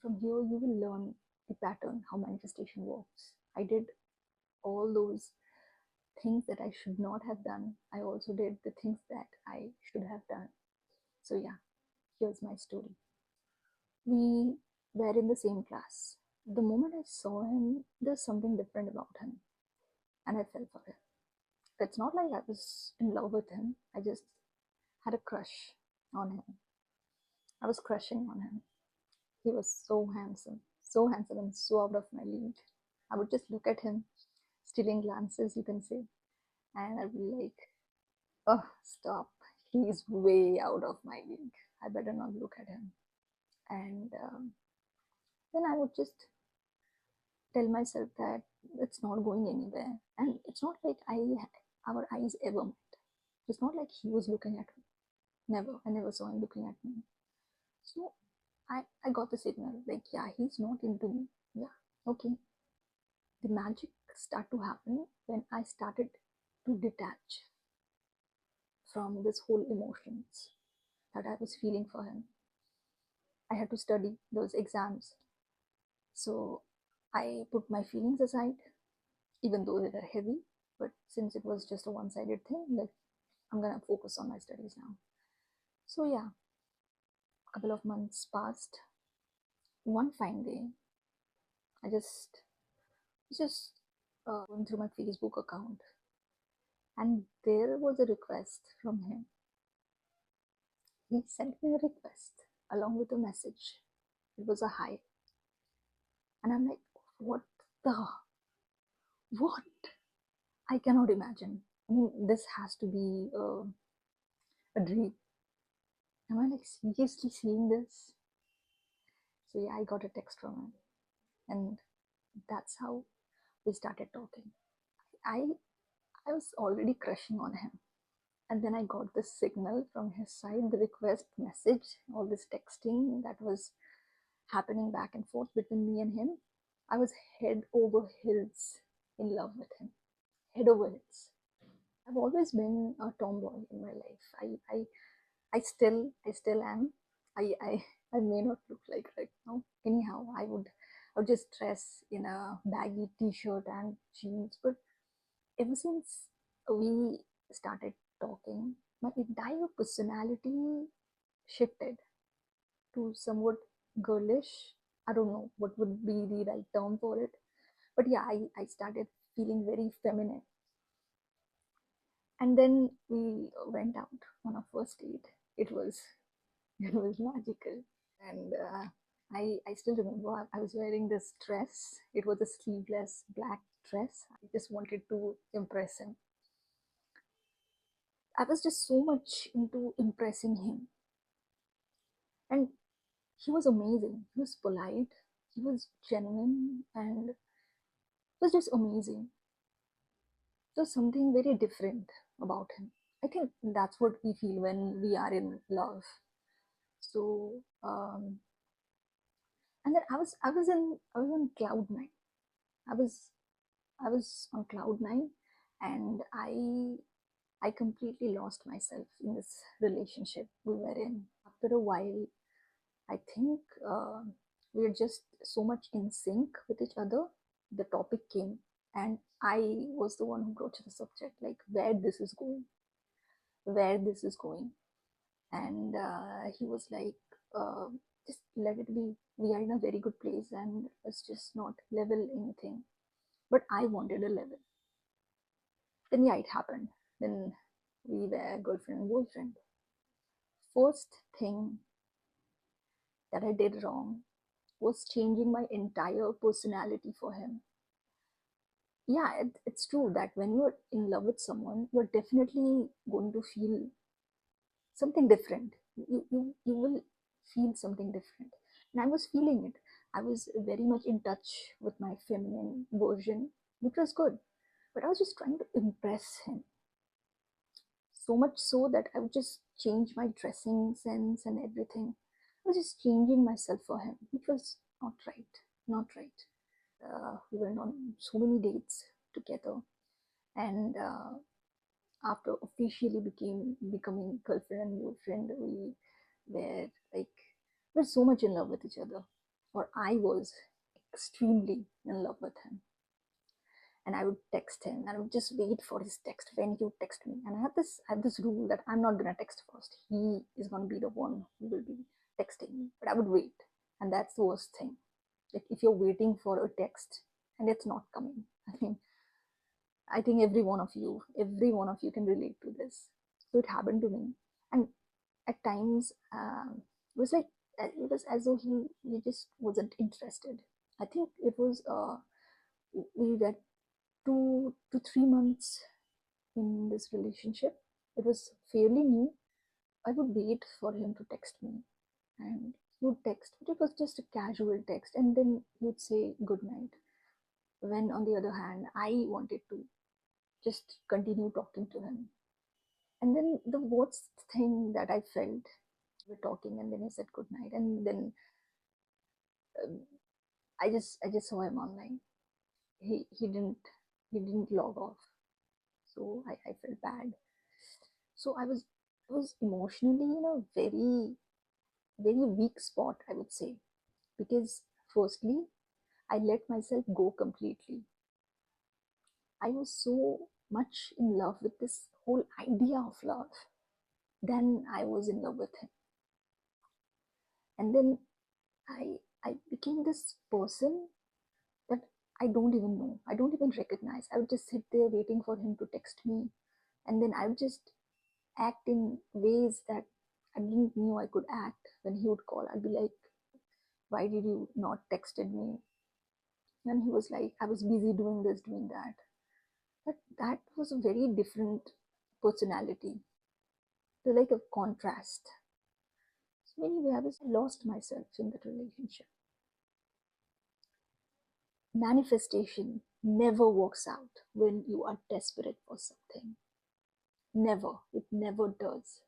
from here you will learn the pattern, how manifestation works. I did all those things that I should not have done. I also did the things that I should have done. So yeah, here's my story. We were in the same class. The moment I saw him, there's something different about him, and I fell for it. It's not like I was in love with him. I just had a crush on him. I was crushing on him. He was so handsome and so out of my league. I would just look at him, stealing glances, you can say, and I'd be like, oh, stop. He's way out of my league. I better not look at him. And then I would just tell myself that it's not going anywhere. And it's not like our eyes ever met. It's not like he was looking at me. Never. I never saw him looking at me. So I got the signal like, yeah, he's not into me. Yeah, okay. The magic started to happen when I started to detach from this whole emotions that I was feeling for him. I had to study those exams. So I put my feelings aside, even though they were heavy. But since it was just a one sided thing, like I'm gonna focus on my studies now. So yeah, a couple of months passed. One fine day, I just going through my Facebook account, and there was a request from him. He sent me a request along with a message. It was a hi, and I'm like, what the what? I cannot imagine. I mean, this has to be a dream. Am I like seriously seeing this? So yeah, I got a text from him, and that's how we started talking. I I was already crushing on him, and then I got this signal from his side, the request message, all this texting that was happening back and forth between me and him. I was head over heels in love with him. Head over heels. I've always been a tomboy in my life. I still am. I I may not look like right now. Anyhow, I would just dress in a baggy t-shirt and jeans. But ever since we started talking, my entire personality shifted to somewhat girlish. I don't know what would be the right term for it. But yeah, I started feeling very feminine. And then we went out on our first date. It was it was magical. And I still remember I was wearing this dress. It was a sleeveless black dress. I just wanted to impress him. I was just so much into impressing him. And he was amazing. He was polite. He was genuine, and it was just amazing. There's something very different about him. I think that's what we feel when we are in love. So, and then I was on cloud nine. I was I was on cloud nine, and I completely lost myself in this relationship we were in. After a while, I think we were just so much in sync with each other. The topic came, and I was the one who broached the subject, like where this is going. And he was like, uh, just let it be. We are in a very good place, and let's just not level anything. But I wanted a level. Then yeah, it happened. Then we were girlfriend and boyfriend. First thing that I did wrong was changing my entire personality for him. Yeah, it's true that when you're in love with someone, you're definitely going to feel something different. You will feel something different. And I was feeling it. I was very much in touch with my feminine version, which was good. But I was just trying to impress him. So much so that I would just change my dressing sense and everything. I was just changing myself for him, which was not right. Not right. We went on so many dates together, and after officially becoming girlfriend and boyfriend, we were like we're so much in love with each other. or I was extremely in love with him. And I would text him and I would just wait for his text when he would text me. And I had this rule that I'm not gonna text first. He is gonna be the one who will be texting me. But I would wait. And that's the worst thing. Like if you're waiting for a text and it's not coming. I think every one of you can relate to this. So it happened to me. And at times it was like it was as though he just wasn't interested. I think it was we were 2 to 3 months in this relationship. It was fairly new. I would wait for him to text me, and he would text, but it was just a casual text, and then he would say good night. When on the other hand, I wanted to just continue talking to him. And then the worst thing that I felt, we were talking, and then he said good night, and then um, I just saw him online. He didn't log off, so I felt bad. So I was emotionally in a very weak spot, I would say, because firstly I let myself go completely. I was so much in love with this whole idea of love. Then I was in love with him, and then I became this person that I don't even know, I don't even recognize. I would just sit there waiting for him to text me, and then I would just act in ways that I didn't know I could act. When he would call, I'd be like, why did you not texted me? And he was like, I was busy doing this, doing that. But that was a very different personality. They're like a contrast. So anyway, I was lost myself in that relationship. Manifestation never works out when you are desperate for something. Never. It never does.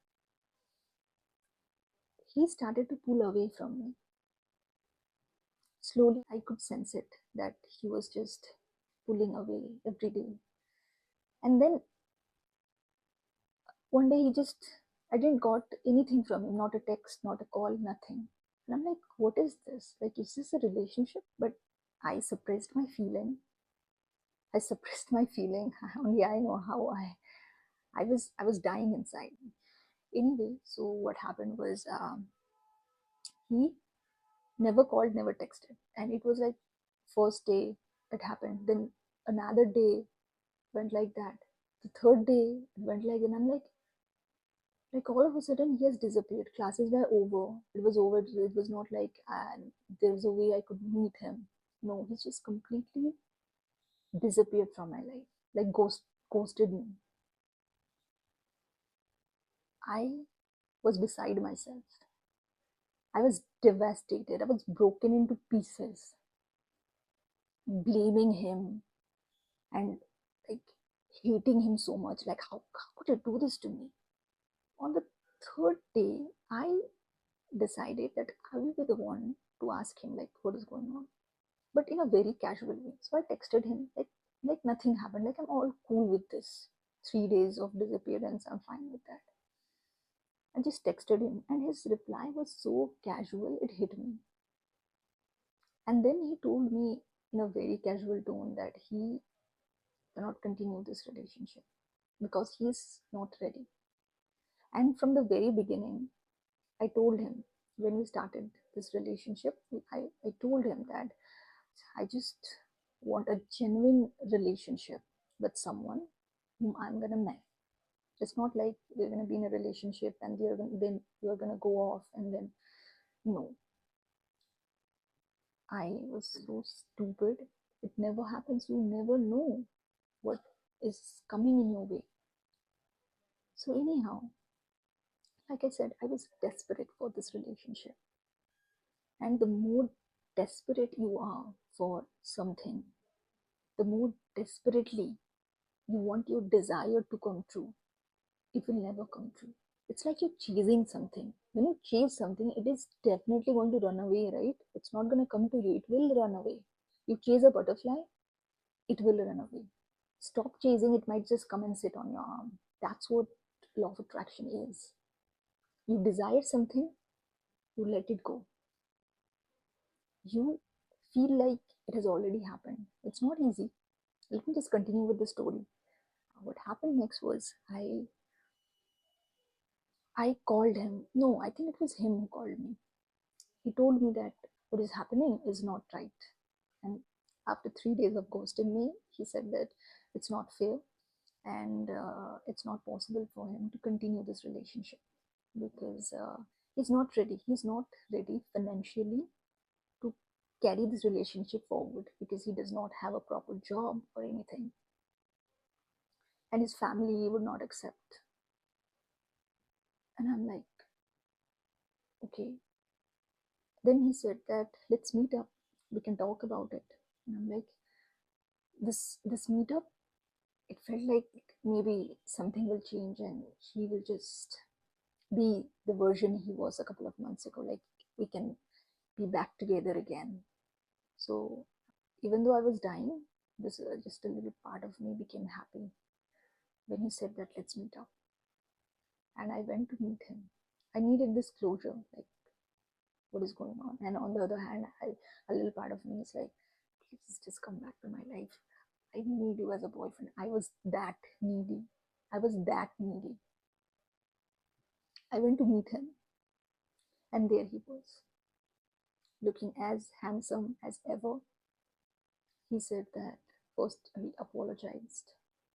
He started to pull away from me. Slowly, I could sense it that he was just pulling away every day. And then one day I didn't got anything from him, not a text, not a call, nothing. And I'm like, what is this? Like, is this a relationship? But I suppressed my feeling. I suppressed my feeling. Only I know how I was dying inside. Anyway, so what happened was he never called, never texted. And it was like first day it happened. Then another day went like that. The third day it went like, and I'm like all of a sudden he has disappeared. Classes were over. It was over. It was not like there was a way I could meet him. No, he just completely disappeared from my life, like ghosted me. I was beside myself. I was devastated. I was broken into pieces, blaming him and like hating him so much. Like how could you do this to me? On the third day, I decided that I will be the one to ask him like what is going on, but in a very casual way. So I texted him like nothing happened. Like I'm all cool with this. 3 days of disappearance, I'm fine with that. I just texted him, and his reply was so casual, it hit me. And then he told me in a very casual tone that he cannot continue this relationship because he's not ready. And from the very beginning, I told him when we started this relationship, I told him that I just want a genuine relationship with someone whom I'm gonna marry. It's not like we're gonna be in a relationship and then you're gonna go off and then no. I was so stupid. It never happens. You never know what is coming in your way. So anyhow, like I said, I was desperate for this relationship. And the more desperate you are for something, the more desperately you want your desire to come true, it will never come true. It's like you're chasing something. When you chase something, it is definitely going to run away, right? It's not going to come to you, it will run away. You chase a butterfly, it will run away. Stop chasing, it might just come and sit on your arm. That's what law of attraction is. You desire something, you let it go. you feel like it has already happened. It's not easy. Let me just continue with the story. What happened next was I called him. No, I think it was him who called me. He told me that what is happening is not right. And after 3 days of ghosting me, he said that it's not fair and it's not possible for him to continue this relationship because he's not ready. He's not ready financially to carry this relationship forward because he does not have a proper job or anything. And his family would not accept. And I'm like, okay. Then he said that let's meet up. We can talk about it. And I'm like, this meetup, it felt like maybe something will change and he will just be the version he was a couple of months ago. Like we can be back together again. So even though I was dying, this just a little part of me became happy when he said that let's meet up. And I went to meet him. I needed this closure, like what is going on. And on the other hand, a little part of me is like, please just come back to my life. I need you as a boyfriend. I was that needy. I was that needy. I went to meet him, and there he was, looking as handsome as ever. He said that first we apologized.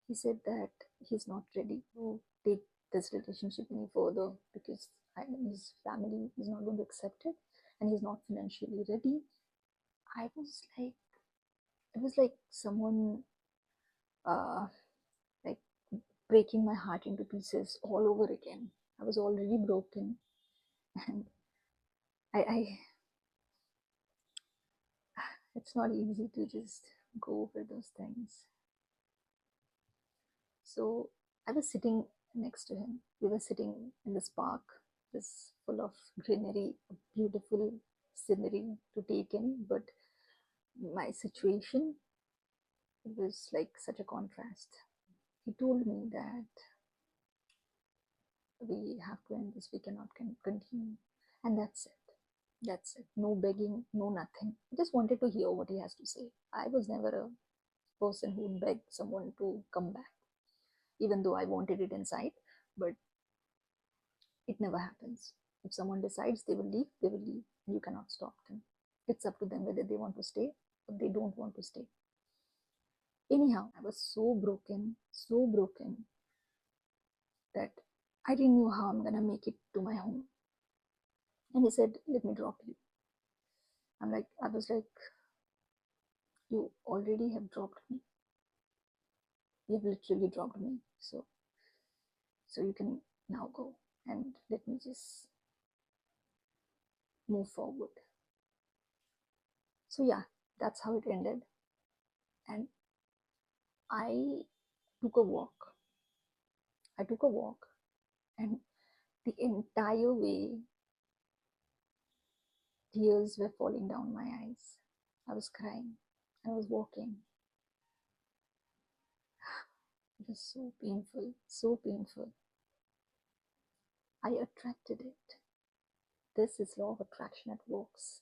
He said that he's not ready to take this relationship any further because his family is not going to accept it and he's not financially ready. I was like, it was like someone uh, like breaking my heart into pieces all over again. I was already broken, and I it's not easy to just go over those things. So I was sitting next to him. We were sitting in this park, this full of greenery, beautiful scenery to take in. But my situation, it was like such a contrast. He told me that we have to end this, we cannot continue. And that's it. That's it. No begging, no nothing. I just wanted to hear what he has to say. I was never a person who would beg someone to come back, even though I wanted it inside. But it never happens. If someone decides they will leave, they will leave. You cannot stop them. It's up to them whether they want to stay or they don't want to stay. Anyhow, I was so broken that I didn't know how I'm gonna make it to my home. And he said, let me drop you. I was like, you already have dropped me. You have literally dropped me. So you can now go and let me just move forward. So yeah, that's how it ended. And I took a walk. I took a walk, and the entire way, tears were falling down my eyes. I was crying. I was walking. It was so painful, so painful. I attracted it. This is law of attraction at works.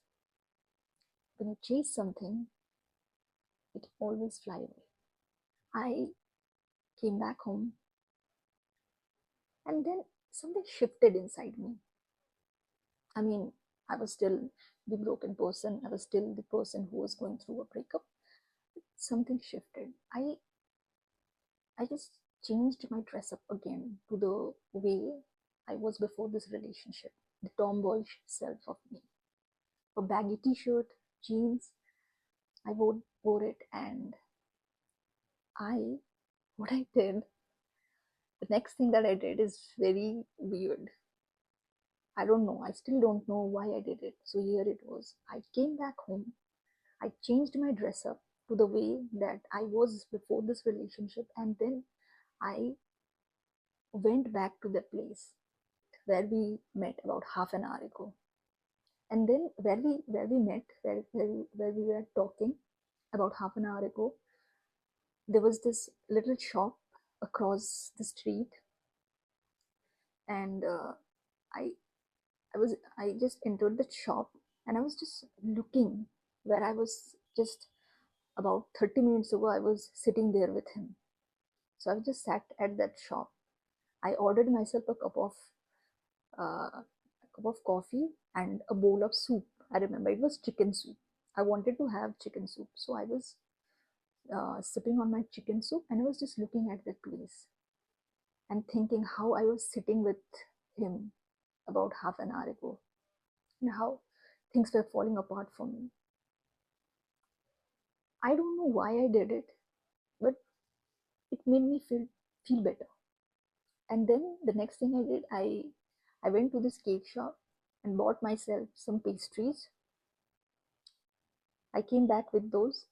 When you chase something, it always fly away. I came back home, and then something shifted inside me. I mean, I was still the broken person. I was still the person who was going through a breakup. Something shifted. I just changed my dress up again to the way I was before this relationship, the tomboyish self of me. A baggy t-shirt, jeans, I wore it, and I, what I did, the next thing that I did is very weird. I don't know, I still don't know why I did it. So here it was. I came back home, I changed my dress up to the way that I was before this relationship, and then I went back to the place where we met about half an hour ago. And then where we met, where we were talking about half an hour ago, there was this little shop across the street, and I I just entered the shop and I was just looking. where I was just about 30 minutes ago, I was sitting there with him. So I just sat at that shop. I ordered myself a cup of coffee and a bowl of soup. I remember it was chicken soup. I wanted to have chicken soup, so I was sipping on my chicken soup, and I was just looking at that place and thinking how I was sitting with him about half an hour ago and how things were falling apart for me. I don't know why I did it, but it made me feel better. And then the next thing I did, I went to this cake shop and bought myself some pastries. I came back with those.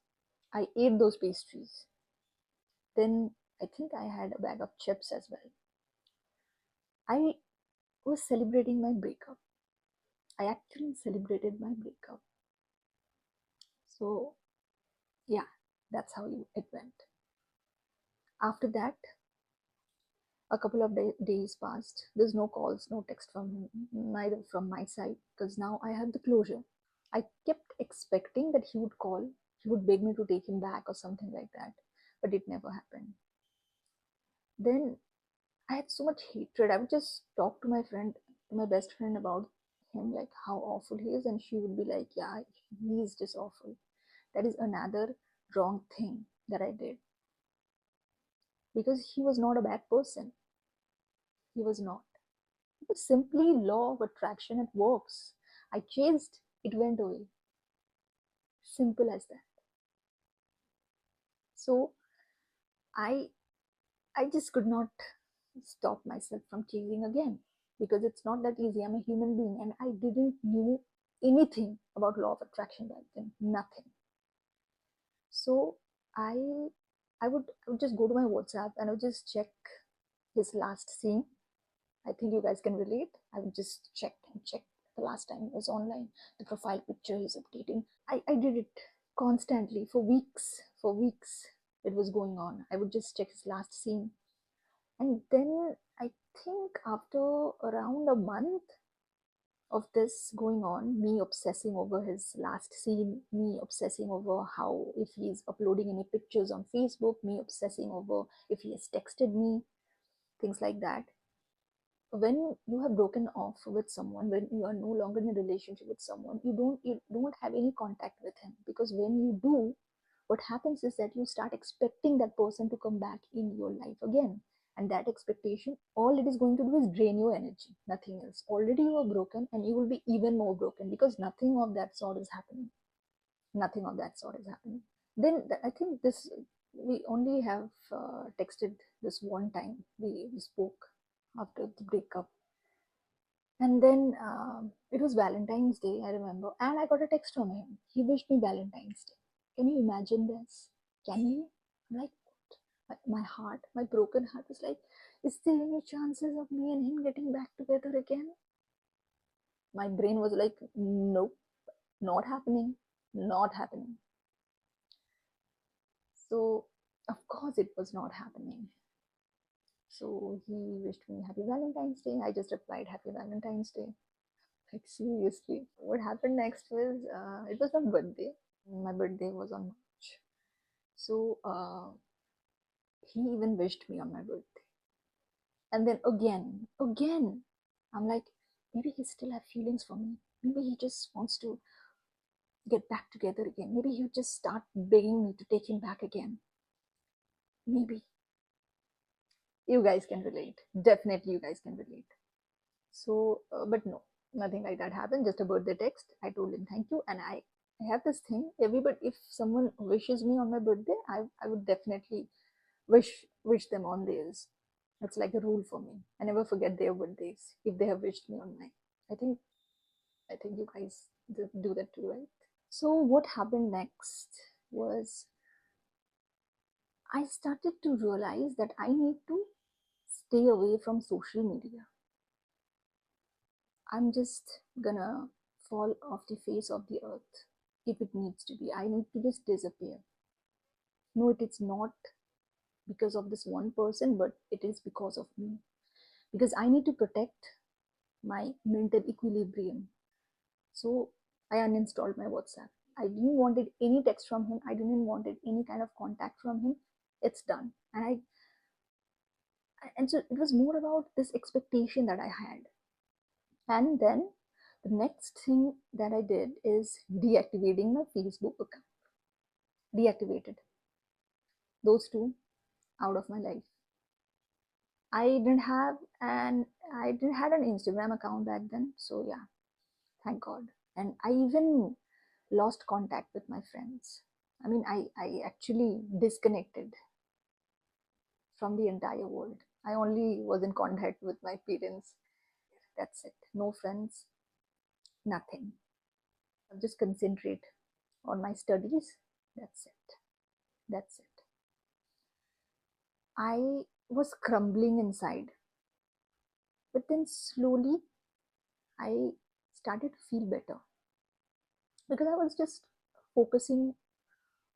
I ate those pastries. Then I think I had a bag of chips as well. I was celebrating my breakup. I actually celebrated my breakup. So yeah, that's how it went. After that, a couple of days passed. There's no calls, no text from him, neither from my side, because now I had the closure. I kept expecting that he would call, he would beg me to take him back or something like that, but it never happened. Then I had so much hatred. I would just talk to my friend, to my best friend about him, like how awful he is, and she would be like, yeah, he is just awful. That is another wrong thing that I did, because he was not a bad person. He was not. It was simply law of attraction. It works. I chased, it went away. Simple as that. So I I just could not stop myself from chasing again, because it's not that easy. I'm a human being and I didn't knew anything about law of attraction back then. Nothing. So I I would just go to my WhatsApp and I would just check his last scene. I think you guys can relate. I would just check the last time he was online, the profile picture he's updating. I did it constantly for weeks. For weeks it was going on. I would just check his last scene. And then I think after around a month of this going on, me obsessing over his last scene, me obsessing over how if he's uploading any pictures on Facebook, me obsessing over if he has texted me, things like that. When you have broken off with someone, when you are no longer in a relationship with someone, you don't have any contact with him, because when you do, what happens is that you start expecting that person to come back in your life again, and that expectation, all it is going to do is drain your energy, nothing else. Already you are broken and you will be even more broken, because nothing of that sort is happening. Nothing of that sort is happening. Then I think this, we only have texted this one time. We spoke after the breakup, and then it was Valentine's Day, I remember, and I got a text from him. He wished me Valentine's Day. Can you imagine this? Can you? Like, my heart, my broken heart was like, is there any chances of me and him getting back together again? My brain was like, nope, not happening, not happening. So, of course, it was not happening. So, he wished me Happy Valentine's Day. I just replied, Happy Valentine's Day. Like, seriously. What happened next was, it was my birthday. My birthday was on March. So, he even wished me on my birthday. And then again, I'm like, maybe he still have feelings for me. Maybe he just wants to get back together again. Maybe he'll just start begging me to take him back again. Maybe. You guys can relate. Definitely, you guys can relate. So, but no, nothing like that happened. Just a birthday text. I told him thank you, and I have this thing. Everybody, if someone wishes me on my birthday, I would definitely wish them on theirs. It's like a rule for me. I never forget their birthdays if they have wished me on mine. I think I think you guys do that too, right? So what happened next was I started to realize that I need to stay away from social media. I'm just gonna fall off the face of the earth if it needs to be. I need to just disappear. No, it is not because of this one person, but it is because of me. Because I need to protect my mental equilibrium. So I uninstalled my WhatsApp. I didn't wanted any text from him. I didn't wanted any kind of contact from him. It's done. And so it was more about this expectation that I had. And then the next thing that I did is deactivating my Facebook account. Deactivated those two out of my life. I didn't had an Instagram account back then, so yeah, thank God. And I even lost contact with my friends. I mean, I actually disconnected from the entire world. I only was in contact with my parents. That's it. No friends, nothing. I'll just concentrate on my studies. That's it. That's it. I was crumbling inside, but then slowly I started to feel better because I was just focusing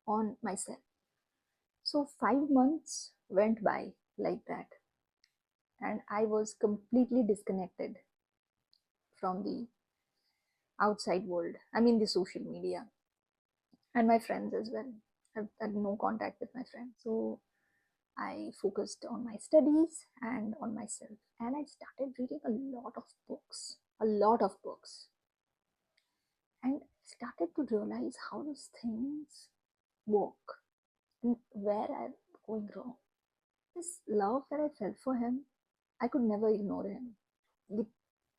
on myself. So 5 months went by like that, and I was completely disconnected from the outside world. I mean, the social media and my friends as well. I've had no contact with my friends. So I focused on my studies and on myself. And I started reading a lot of books, a lot of books, and started to realize how those things work and where I'm going wrong. This love that I felt for him, I could never ignore him. The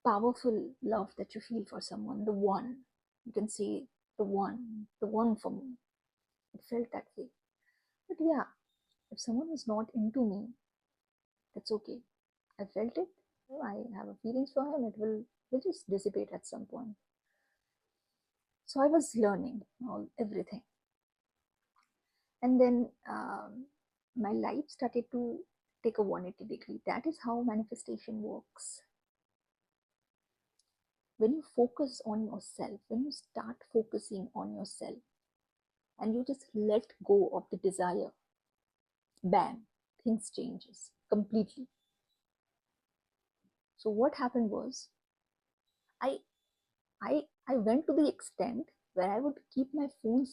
powerful love that you feel for someone, the one, you can say the one for me. It felt that way. But yeah, if someone is not into me, that's okay. I felt it. I have a feelings for him. It will just dissipate at some point. So I was learning all everything, and then my life started to take a 180-degree. That is how manifestation works. When you focus on yourself, when you start focusing on yourself, and you just let go of the desire, bam, things changes completely. So what happened was, I I went to the extent where I would keep my phone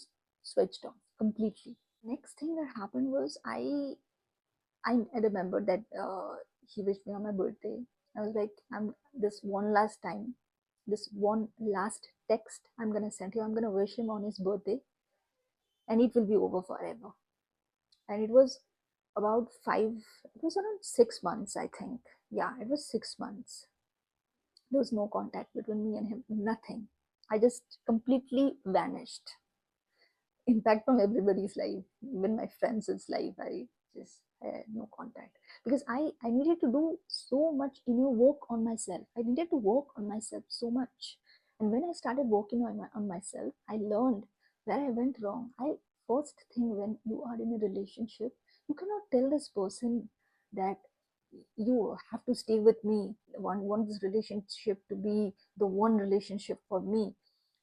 switched off completely. Next thing that happened was I remember that he wished me on my birthday. I was like, I'm this one last time, this one last text I'm gonna send him. I'm gonna wish him on his birthday, and it will be over forever. And it was about five. It was around 6 months, I think. Yeah, it was 6 months. There was no contact between me and him. Nothing. I just completely vanished. Impact from everybody's life, even my friends' life. I just had no contact because I needed to do so much inner work on myself. I needed to work on myself so much, and when I started working on myself, I learned where I went wrong. I First thing, when you are in a relationship, you cannot tell this person that you have to stay with me. Want this relationship to be the one relationship for me.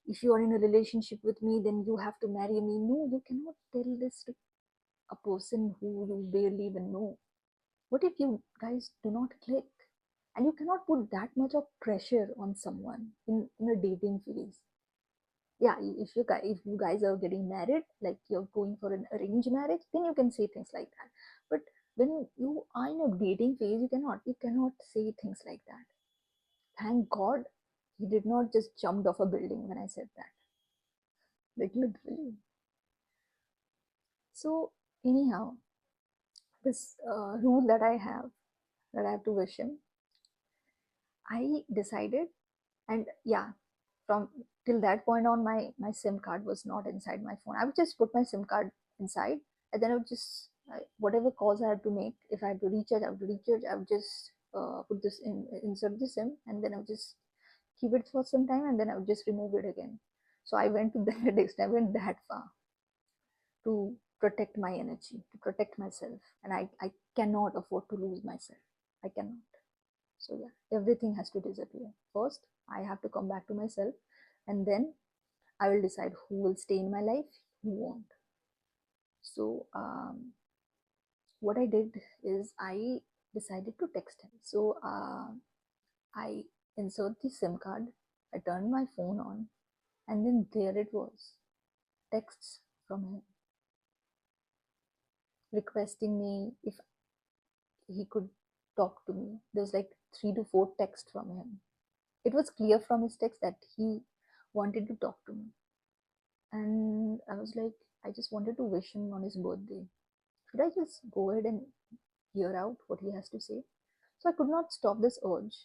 If you are in a relationship with me, then you have to marry me. No, you cannot tell this to a person who you barely even know. What if you guys do not click? And you cannot put that much of pressure on someone in a dating phase. Yeah, if you guys are getting married, like you're going for an arranged marriage, then you can say things like that. But when you are in a dating phase, you cannot say things like that. Thank God he did not just jumped off a building when I said that. Like literally. So anyhow, this rule that I have to wish him, I decided, and yeah, from till that point on, my SIM card was not inside my phone. I would just put my SIM card inside, and then I would just whatever calls I had to make. If I had to recharge, I would recharge. I would just put this in, insert the SIM, and then I would just keep it for some time, and then I would just remove it again. So I went to that extent. I went that far to protect my energy, to protect myself. And I cannot afford to lose myself. I cannot. So, yeah, everything has to disappear. First, I have to come back to myself, and then I will decide who will stay in my life, who won't. So, what I did is I decided to text him. So, I insert the SIM card, I turned my phone on, and then there it was. texts from him requesting me if he could talk to me. There's like 3 to 4 texts from him. It was clear from his text that he wanted to talk to me. And I was like, I just wanted to wish him on his birthday. Should I just go ahead and hear out what he has to say? So I could not stop this urge.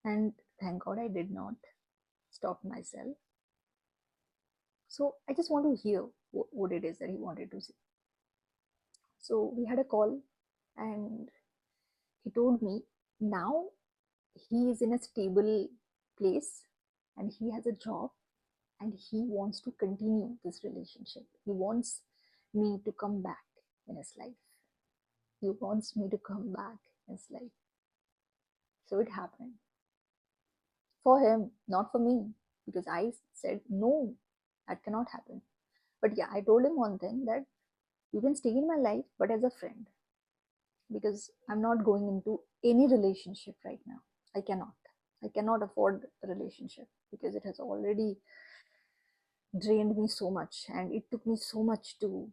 And thank God I did not stop myself. So I just want to hear what it is that he wanted to say. So we had a call, and he told me now he is in a stable place and he has a job and he wants to continue this relationship. He wants me to come back in his life. He wants me to come back in his life. So it happened. For him, not for me, because I said, no, that cannot happen. But yeah, I told him one thing, that you can stay in my life, but as a friend, because I'm not going into any relationship right now. I cannot. I cannot afford a relationship because it has already drained me so much and it took me so much to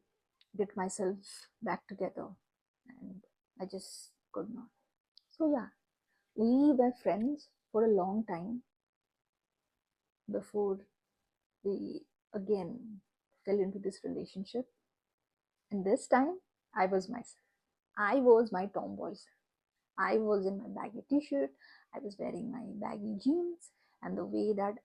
get myself back together, and I just could not. So yeah, we were friends for a long time before we again fell into this relationship. And this time I was myself. I was my tomboy self. I was in my baggy t-shirt, I was wearing my baggy jeans, and the way that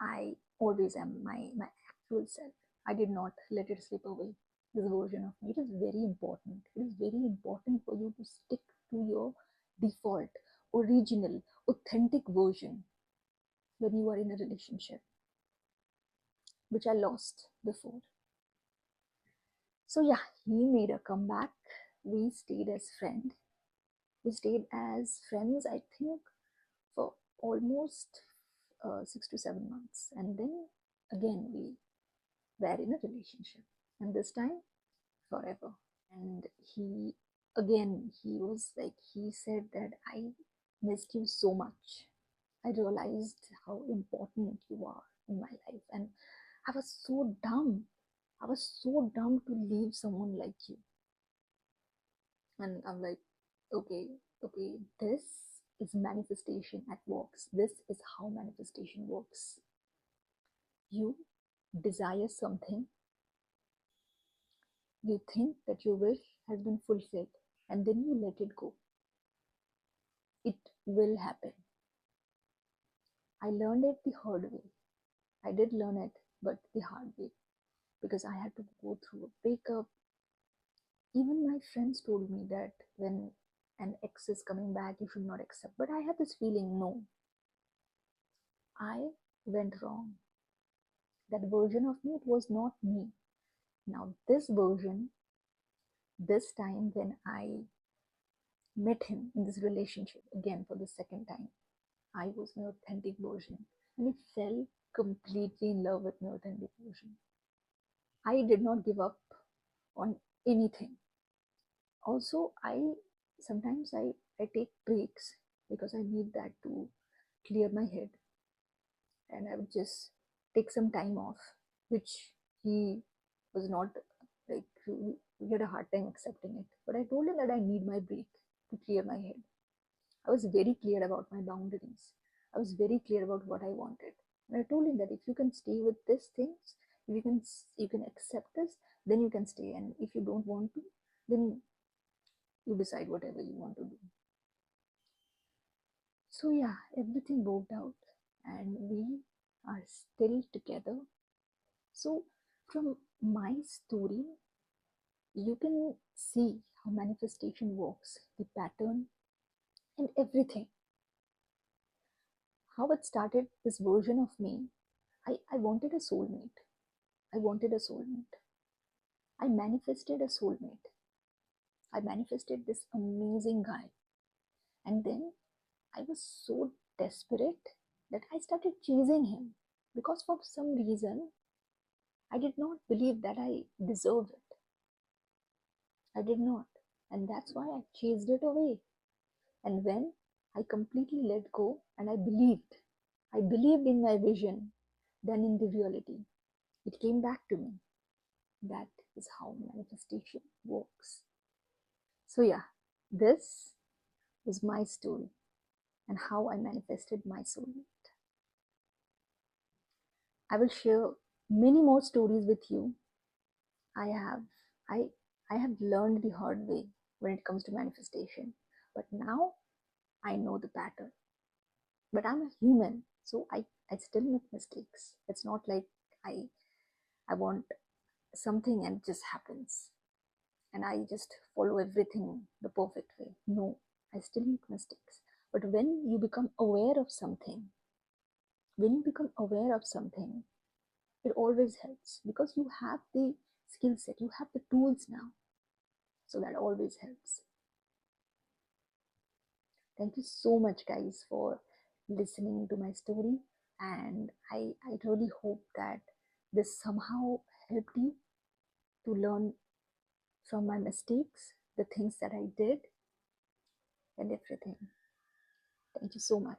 I always am, my actual self. I did not let it slip away. This version of me. It is very important. It is very important for you to stick to your default, original, authentic version when you are in a relationship, which I lost before. So yeah, he made a comeback. We stayed as friends. We stayed as friends, I think, for almost 6 to 7 months. And then again, we were in a relationship. And this time, forever. And he was like, he said that I missed you so much. I realized how important you are in my life. And I was so dumb. I was so dumb to leave someone like you. And I'm like, okay, okay, this is manifestation at works. This is how manifestation works. You desire something, you think that your wish has been fulfilled, and then you let it go. It will happen. I learned it the hard way. I did learn it, but the hard way, because I had to go through a breakup. Even my friends told me that when an ex is coming back, you should not accept. But I had this feeling, no, I went wrong. That version of me, it was not me. Now, this version, this time when I met him in this relationship again for the second time, I was my authentic version. And I fell completely in love with my authentic version. I did not give up on anything. Also, I sometimes I take breaks because I need that to clear my head, and I would just take some time off, which he was not like, he had a hard time accepting it. But I told him that I need my break to clear my head. I was very clear about my boundaries. I was very clear about what I wanted. And I told him that if you can stay with these things, if you can accept this, then you can stay. And if you don't want to, then you decide whatever you want to do. So yeah, everything worked out and we are still together. So from my story, you can see how manifestation works, the pattern and everything. How it started, this version of me. I wanted a soulmate. I wanted a soulmate. I manifested a soulmate. I manifested this amazing guy. And then I was so desperate that I started chasing him because for some reason I did not believe that I deserved it. I did not. And that's why I chased it away. And when I completely let go and I believed in my vision than in the reality. it came back to me. That is how manifestation works. So, yeah, this is my story and how I manifested my soulmate. I will share many more stories with you. I have I I have learned the hard way when it comes to manifestation, but now I know the pattern. But I'm a human, so I still make mistakes. It's not like I I want something and it just happens and I just follow everything the perfect way. No, I still make mistakes. But when you become aware of something, it always helps because you have the skill set, you have the tools now. So that always helps. Thank you so much, guys, for listening to my story. And I really hope that this somehow helped you to learn from my mistakes, the things that I did, and everything. Thank you so much.